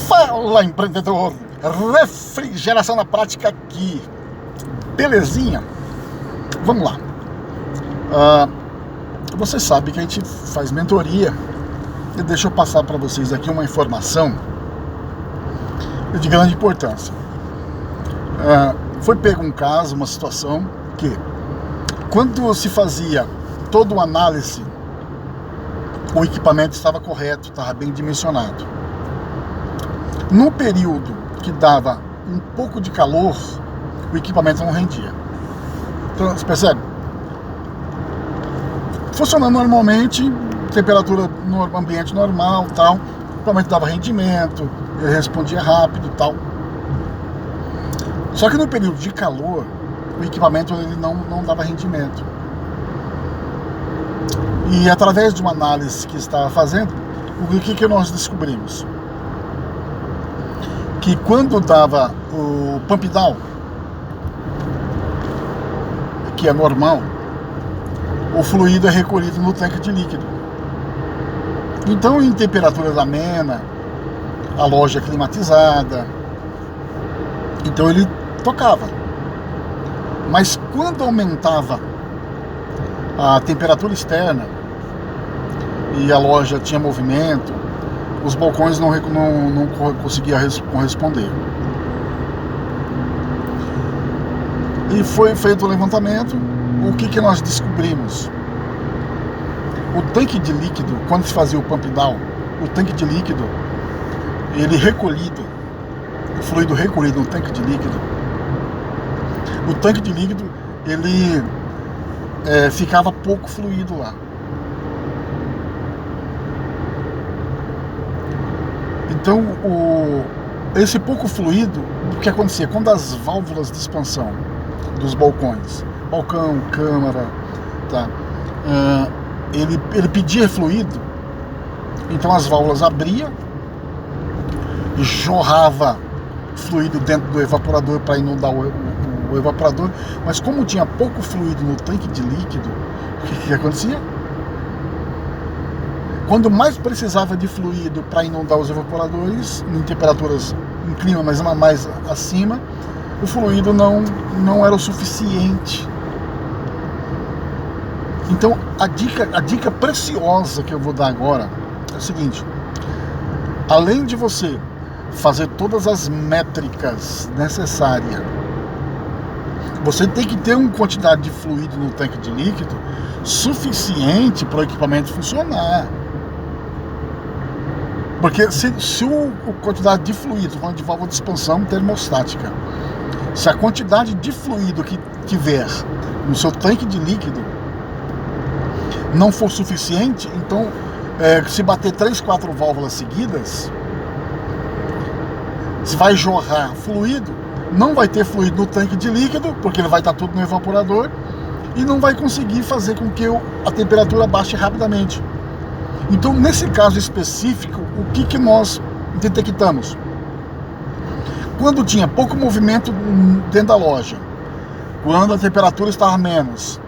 Fala, empreendedor! Refrigeração na prática aqui. Belezinha? Vamos lá. Você sabe que a gente faz mentoria e deixa eu passar para vocês aqui uma informação de grande importância. Foi pego um caso, uma situação que, quando se fazia toda uma análise, o equipamento estava correto, estava bem dimensionado. No período que dava um pouco de calor, o equipamento não rendia. Então, você percebe? Funcionando normalmente, temperatura no ambiente normal, tal, o equipamento dava rendimento, ele respondia rápido, tal. Só que no período de calor, o equipamento ele não dava rendimento. E através de uma análise que estava fazendo, o que nós descobrimos? Que quando dava o pump down, que é normal, o fluido é recolhido no tanque de líquido. Então, em temperaturas amena, a loja é climatizada, então ele tocava. Mas quando aumentava a temperatura externa e a loja tinha movimento, os balcões não conseguiam corresponder. E foi feito o levantamento. O que nós descobrimos? O tanque de líquido, quando se fazia o pump down, o tanque de líquido, ele recolhido, o fluido recolhido no tanque de líquido, o tanque de líquido, ele ficava pouco fluido lá. Então, esse pouco fluido, o que acontecia? Quando as válvulas de expansão dos balcões, balcão, câmara, tá, ele pedia fluido, então as válvulas abriam, jorrava fluido dentro do evaporador para inundar o evaporador, mas como tinha pouco fluido no tanque de líquido, o que acontecia? Quando mais precisava de fluido para inundar os evaporadores, em temperaturas, em clima mais acima, o fluido não era o suficiente. Então, a dica preciosa que eu vou dar agora é o seguinte: além de você fazer todas as métricas necessárias, você tem que ter uma quantidade de fluido no tanque de líquido suficiente para o equipamento funcionar. Porque se a quantidade de fluido, falando de válvula de expansão termostática, se a quantidade de fluido que tiver no seu tanque de líquido não for suficiente, então se bater 3, 4 válvulas seguidas, se vai jorrar fluido, não vai ter fluido no tanque de líquido, porque ele vai estar tudo no evaporador, e não vai conseguir fazer com que a temperatura baixe rapidamente. Então, nesse caso específico, o que nós detectamos? Quando tinha pouco movimento dentro da loja, quando a temperatura estava menos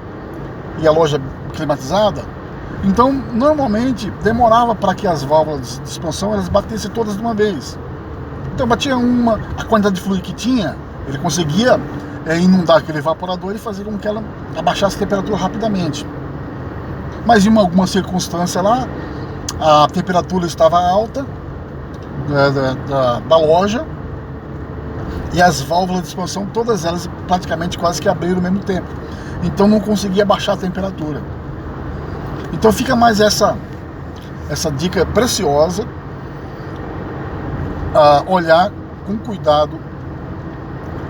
e a loja climatizada, então normalmente demorava para que as válvulas de expansão elas batessem todas de uma vez. Então batia a quantidade de fluido que tinha, ele conseguia inundar aquele evaporador e fazer com que ela abaixasse a temperatura rapidamente. Mas em alguma circunstância lá, a temperatura estava alta da loja e as válvulas de expansão, todas elas praticamente quase que abriram ao mesmo tempo. Então não conseguia baixar a temperatura. Então fica mais essa dica preciosa, olhar com cuidado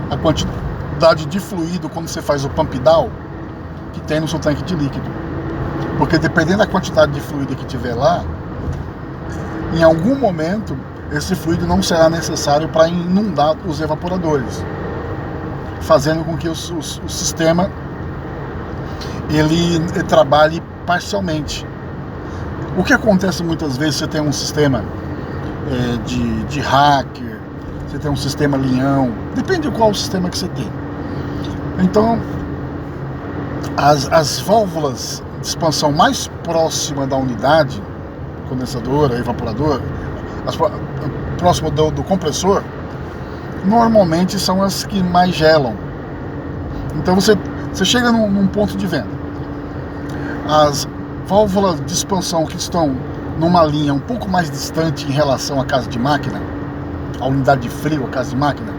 a quantidade de fluido quando você faz o pump down que tem no seu tanque de líquido. Porque dependendo da quantidade de fluido que tiver lá, em algum momento esse fluido não será necessário para inundar os evaporadores, fazendo com que o sistema ele trabalhe parcialmente. O que acontece muitas vezes, você tem um sistema de hacker, você tem um sistema leão, depende de qual sistema que você tem. Então, as válvulas de expansão mais próxima da unidade condensadora, evaporador, próximo do compressor, normalmente são as que mais gelam. Então você chega num ponto de venda. As válvulas de expansão que estão numa linha um pouco mais distante em relação à casa de máquina, a unidade de frio, a casa de máquina,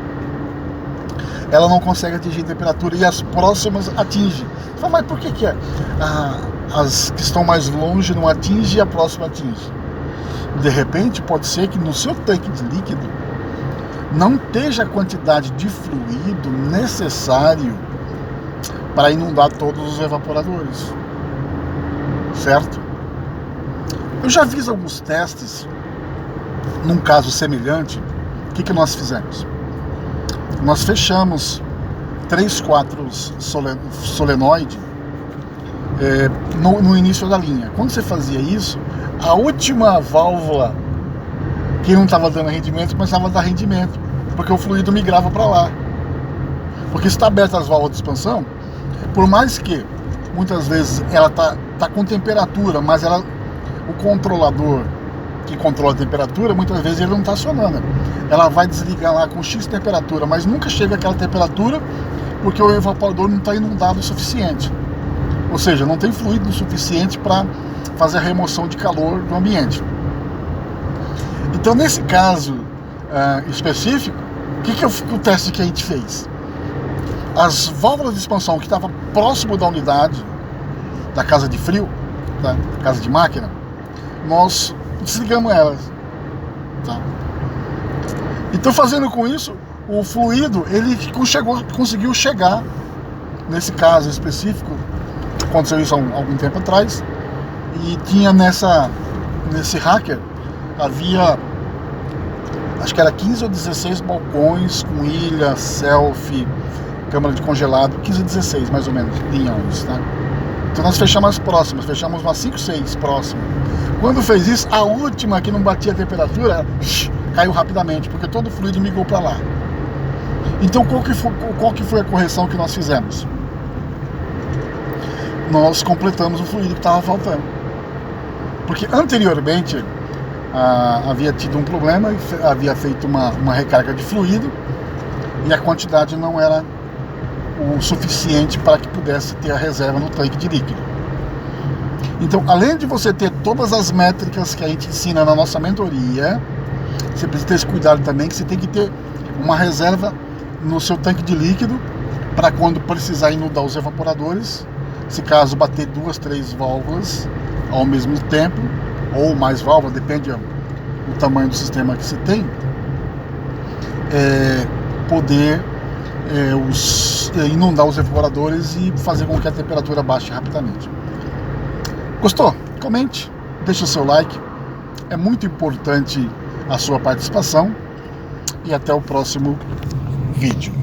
ela não consegue atingir temperatura e as próximas atingem. Você fala, mas por que é? As que estão mais longe não atingem e a próxima atinge. De repente, pode ser que no seu tanque de líquido não esteja a quantidade de fluido necessário para inundar todos os evaporadores, certo? Eu já fiz alguns testes num caso semelhante. O que nós fizemos? Nós fechamos 3, 4 solenoides no início da linha. Quando você fazia isso, a última válvula que não estava dando rendimento começava a dar rendimento, porque o fluido migrava para lá. Porque se está aberta as válvulas de expansão, por mais que muitas vezes ela tá com temperatura, mas o controlador que controla a temperatura, muitas vezes ele não está acionando. Ela vai desligar lá com X temperatura, mas nunca chega àquela temperatura porque o evaporador não está inundado o suficiente. Ou seja, não tem fluido suficiente para fazer a remoção de calor do ambiente. Então, nesse caso específico, o que é o teste que a gente fez? As válvulas de expansão que estavam próximo da unidade, da casa de frio, da casa de máquina, nós desligamos elas. Tá? Então, fazendo com isso, o fluido ele conseguiu chegar, nesse caso específico, aconteceu isso há algum tempo atrás, e tinha nesse hacker, havia, acho que era 15 ou 16 balcões com ilha, selfie, câmara de congelado, 15 ou 16 mais ou menos, linhões, tá? Então nós fechamos as próximas, fechamos umas 5, 6 próximas. Quando fez isso, a última que não batia a temperatura, caiu rapidamente, porque todo o fluido migrou para lá. Então qual que foi a correção que nós fizemos? Nós completamos o fluido que estava faltando. Porque anteriormente havia tido um problema, havia feito uma recarga de fluido e a quantidade não era o suficiente para que pudesse ter a reserva no tanque de líquido. Então, além de você ter todas as métricas que a gente ensina na nossa mentoria, você precisa ter esse cuidado também, que você tem que ter uma reserva no seu tanque de líquido para quando precisar inundar os evaporadores, se caso bater 2, 3 válvulas ao mesmo tempo, ou mais válvulas, depende do tamanho do sistema que você tem, poder inundar os evaporadores e fazer com que a temperatura baixe rapidamente. Gostou? Comente, deixa o seu like, é muito importante a sua participação e até o próximo vídeo.